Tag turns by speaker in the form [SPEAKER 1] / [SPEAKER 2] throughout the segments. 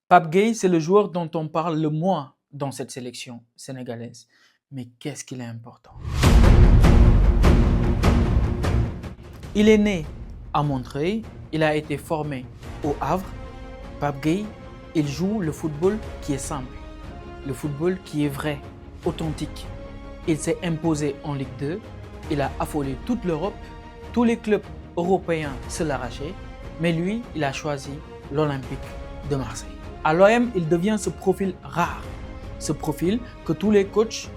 [SPEAKER 1] Pape Gueye, c'est le joueur dont on parle le moins dans cette sélection sénégalaise. Mais qu'est-ce qu'il est important. Il est né à Montreuil, il a été formé au Havre. Pape Gueye, il joue le football qui est simple, le football qui est vrai, authentique. Il s'est imposé en Ligue 2, il a affolé toute l'Europe, tous les clubs européens se l'arrachaient, mais lui, il a choisi l'Olympique de Marseille. À l'OM, il devient ce profil rare, ce profil que tous les coachs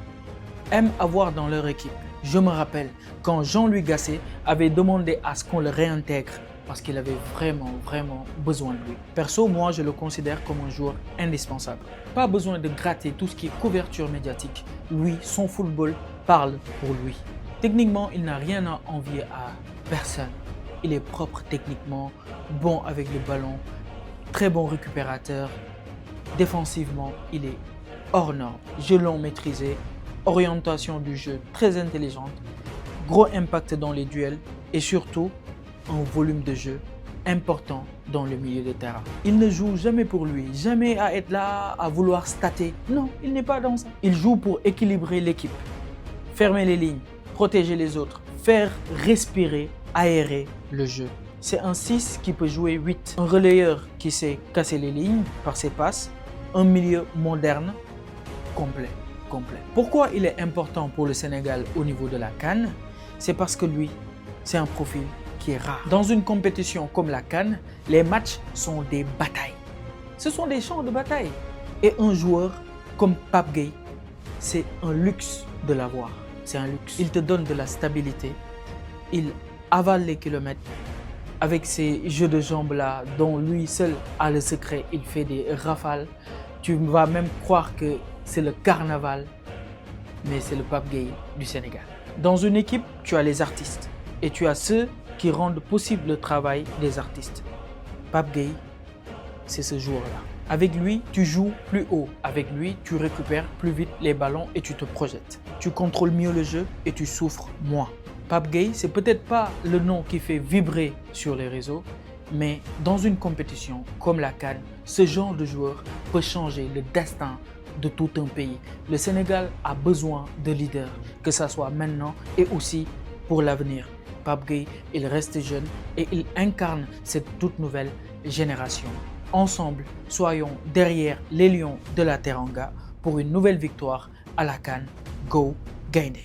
[SPEAKER 1] aiment avoir dans leur équipe. Je me rappelle quand Jean-Louis Gasset avait demandé à ce qu'on le réintègre parce qu'il avait vraiment besoin de lui. Perso, moi, je le considère comme un joueur indispensable. Pas besoin de gratter tout ce qui est couverture médiatique. Lui, son football parle pour lui. Techniquement, il n'a rien à envier à personne. Il est propre techniquement, bon avec le ballon, très bon récupérateur. Défensivement, il est hors norme, jeu long maîtrisé, orientation du jeu très intelligente, gros impact dans les duels et surtout un volume de jeu important dans le milieu de terrain. Il ne joue jamais pour lui, jamais à être là, à vouloir stater. Non, il n'est pas dans ça. Il joue pour équilibrer l'équipe, fermer les lignes, protéger les autres, faire respirer, aérer le jeu. C'est un 6 qui peut jouer 8, un relayeur qui sait casser les lignes par ses passes, un milieu moderne, complet. Pourquoi il est important pour le Sénégal au niveau de la CAN? C'est parce que lui, c'est un profil qui est rare. Dans une compétition comme la CAN, les matchs sont des batailles. Ce sont des champs de bataille. Et un joueur comme Pape Gueye, c'est un luxe de l'avoir. C'est un luxe. Il te donne de la stabilité. Il avale les kilomètres. Avec ces jeux de jambes là, dont lui seul a le secret, il fait des rafales. Tu vas même croire que c'est le carnaval, mais c'est le Pape Gueye du Sénégal. Dans une équipe, tu as les artistes et tu as ceux qui rendent possible le travail des artistes. Pape Gueye, c'est ce joueur-là. Avec lui, tu joues plus haut. Avec lui, tu récupères plus vite les ballons et tu te projettes. Tu contrôles mieux le jeu et tu souffres moins. Pape Gueye, c'est peut-être pas le nom qui fait vibrer sur les réseaux, mais dans une compétition comme la CAN, ce genre de joueur peut changer le destin de tout un pays. Le Sénégal a besoin de leaders, que ce soit maintenant et aussi pour l'avenir. Pape Gueye, il reste jeune et il incarne cette toute nouvelle génération. Ensemble, soyons derrière les Lions de la Teranga pour une nouvelle victoire à la CAN. Go Gaindé!